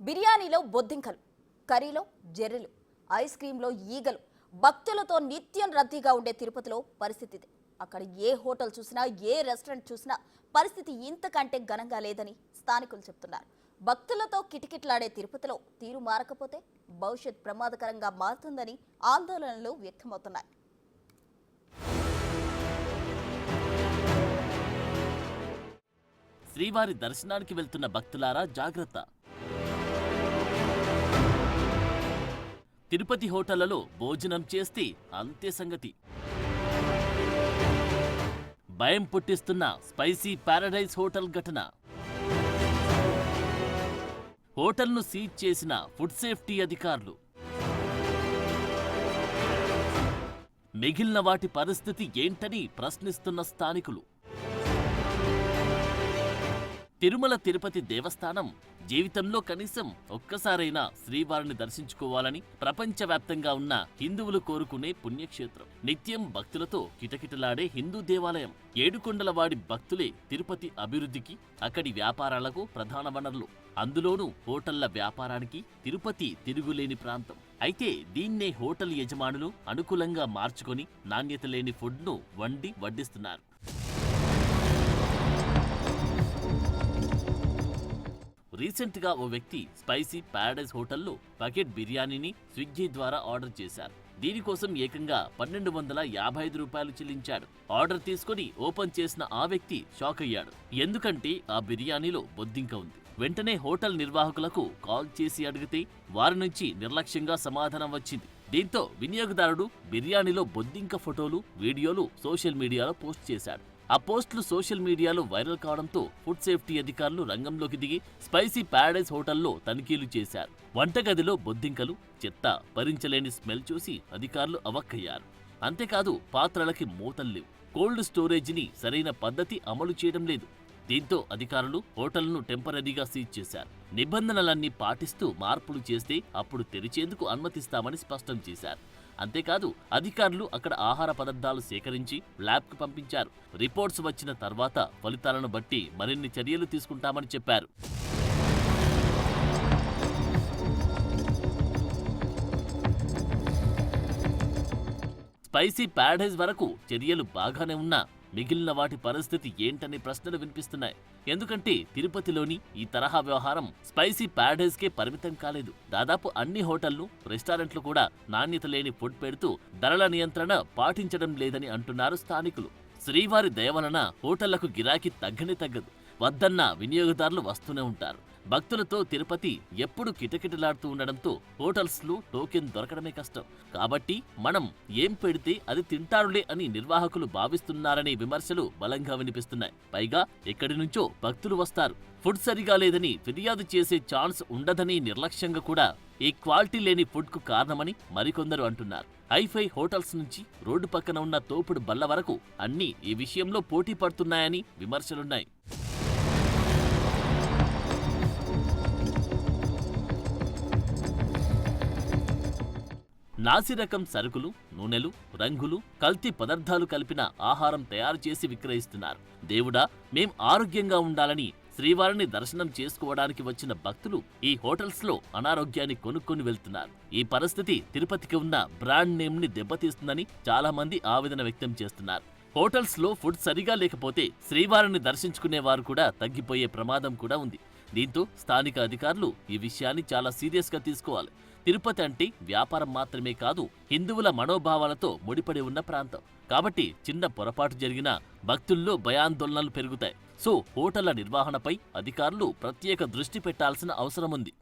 బిర్యానీలో బొద్దింకలు, కర్రీలో జెర్రెలు, ఐస్ క్రీంలో ఈగలు, భక్తులతో నిత్యం రద్దీగా ఉండే తిరుపతిలో పరిస్థితి ఇది. అక్కడ ఏ హోటల్ చూసినా, ఏ రెస్టారెంట్ చూసినా పరిస్థితి ఇంతకంటే ఘనంగా లేదని స్థానికులు చెప్తున్నారు. భక్తులతో కిటకిటలాడే తిరుపతిలో తీరు మారకపోతే భవిష్యత్ ప్రమాదకరంగా మారుతుందని ఆందోళనలు వ్యక్తమవుతున్నాయి. శ్రీవారి దర్శనానికి వెళ్తున్న భక్తులారా జాగ్రత్త. తిరుపతి హోటళ్లలో భోజనం చేస్తే అంతే సంగతి. భయం పుట్టిస్తున్న స్పైసీ పారడైజ్ హోటల్ ఘటన. హోటల్ను సీజ్ చేసిన ఫుడ్ సేఫ్టీ అధికారులు. మిగిలిన వాటి పరిస్థితి ఏంటని ప్రశ్నిస్తున్న స్థానికులు. తిరుమల తిరుపతి దేవస్థానం జీవితంలో కనీసం ఒక్కసారైనా శ్రీవారిని దర్శించుకోవాలని ప్రపంచవ్యాప్తంగా ఉన్న హిందువులు కోరుకునే పుణ్యక్షేత్రం. నిత్యం భక్తులతో కిటకిటలాడే హిందూ దేవాలయం. ఏడుకొండలవాడి భక్తులే తిరుపతి అభివృద్ధికి, అక్కడి వ్యాపారాలకు ప్రధాన వనరులు. అందులోనూ హోటళ్ల వ్యాపారానికి తిరుపతి తిరుగులేని ప్రాంతం. అయితే దీన్నే హోటల్ యజమానులు అనుకూలంగా మార్చుకొని నాణ్యత లేని ఫుడ్ను వడ్డిస్తున్నారు. రీసెంట్ గా ఓ వ్యక్తి స్పైసీ పారడైజ్ హోటల్లో బకెట్ బిర్యానీని స్విగ్గీ ద్వారా ఆర్డర్ చేశారు. దీనికోసం ఏకంగా 1255 రూపాయలు చెల్లించాడు. ఆర్డర్ తీసుకుని ఓపెన్ చేసిన ఆ వ్యక్తి షాక్ అయ్యాడు. ఎందుకంటే ఆ బిర్యానీలో బొద్దింక ఉంది. వెంటనే హోటల్ నిర్వాహకులకు కాల్ చేసి అడిగితే వారి నుంచి నిర్లక్ష్యంగా సమాధానం వచ్చింది. దీంతో వినియోగదారుడు బిర్యానీలో బొద్దింక ఫోటోలు, వీడియోలు సోషల్ మీడియాలో పోస్ట్ చేశాడు. ఆ పోస్టులు సోషల్ మీడియాలో వైరల్ కావడంతో ఫుడ్ సేఫ్టీ అధికారులు రంగంలోకి దిగి స్పైసీ పారడైజ్ హోటల్లో తనిఖీలు చేశారు. వంటగదిలో బొద్దింకలు, చెత్త, భరించలేని స్మెల్ చూసి అధికారులు అవక్కయ్యారు. అంతేకాదు పాత్రలకి మూతల్లేవు. కోల్డ్ స్టోరేజీని సరైన పద్ధతి అమలు చేయడం లేదు. దీంతో అధికారులు హోటల్ను టెంపరరీగా సీజ్ చేశారు. నిబంధనలన్నీ పాటిస్తూ మార్పులు చేస్తే అప్పుడు తెరిచేందుకు అనుమతిస్తామని స్పష్టం చేశారు. అంతేకాదు అధికారులు అక్కడ ఆహార పదార్థాలు సేకరించి ల్యాబ్కు పంపించారు. రిపోర్ట్స్ వచ్చిన తర్వాత ఫలితాలను బట్టి మరిన్ని చర్యలు తీసుకుంటామని చెప్పారు. స్పైసీ పారడైజ్ వరకు చర్యలు బాగానే ఉన్నా మిగిలిన వాటి పరిస్థితి ఏంటనే ప్రశ్నలు వినిపిస్తున్నాయి. ఎందుకంటే తిరుపతిలోని ఈ తరహా వ్యవహారం స్పైసీ పారడైజ్కే పరిమితం కాలేదు. దాదాపు అన్ని హోటళ్లు, రెస్టారెంట్లు కూడా నాణ్యత లేని ఫుడ్ పెడుతూ ధరల నియంత్రణ పాటించడం లేదని అంటున్నారు స్థానికులు. శ్రీవారి దయ వలన హోటళ్లకు గిరాకీ తగ్గదు. వద్దన్న వినియోగదారులు వస్తూనే ఉంటారు. భక్తులతో తిరుపతి ఎప్పుడు కిటకిటలాడుతూ ఉండడంతో హోటల్స్లో టోకెన్ దొరకడమే కష్టం. కాబట్టి మనం ఏం పెడితే అది తింటారులే అని నిర్వాహకులు భావిస్తున్నారనే విమర్శలు బలంగా వినిపిస్తున్నాయి. పైగా ఎక్కడి నుంచో భక్తులు వస్తారు. ఫుడ్ సరిగా లేదని ఫిర్యాదు చేసే ఛాన్స్ ఉండదని నిర్లక్ష్యంగా కూడా ఈ క్వాలిటీ లేని ఫుడ్కు కారణమని మరికొందరు అంటున్నారు. హైఫై హోటల్స్ నుంచి రోడ్డు పక్కన ఉన్న తోపుడు బల్ల వరకు అన్నీ ఈ విషయంలో పోటీ పడుతున్నాయని విమర్శలున్నాయి. నాసిరకం సరుకులు, నూనెలు, రంగులు, కల్తీ పదార్థాలు కలిపిన ఆహారం తయారు చేసి విక్రయిస్తున్నారు. దేవుడా, మేం ఆరోగ్యంగా ఉండాలని శ్రీవారిని దర్శనం చేసుకోవడానికి వచ్చిన భక్తులు ఈ హోటల్స్లో అనారోగ్యాన్ని కొనుక్కొని వెళ్తున్నారు. ఈ పరిస్థితి తిరుపతికి ఉన్న బ్రాండ్ నేమ్ ని దెబ్బతీస్తుందని చాలా మంది ఆవేదన వ్యక్తం చేస్తున్నారు. హోటల్స్లో ఫుడ్ సరిగా లేకపోతే శ్రీవారిని దర్శించుకునే వారు కూడా తగ్గిపోయే ప్రమాదం కూడా ఉంది. దీంతో స్థానిక అధికారులు ఈ విషయాన్ని చాలా సీరియస్గా తీసుకోవాలి. తిరుపతి అంటే వ్యాపారం మాత్రమే కాదు, హిందువుల మనోభావాలతో ముడిపడి ఉన్న ప్రాంతం. కాబట్టి చిన్న పొరపాటు జరిగినా భక్తుల్లో భయాందోళనలు పెరుగుతాయి. సో హోటళ్ల నిర్వహణపై అధికారులు ప్రత్యేక దృష్టి పెట్టాల్సిన అవసరం ఉంది.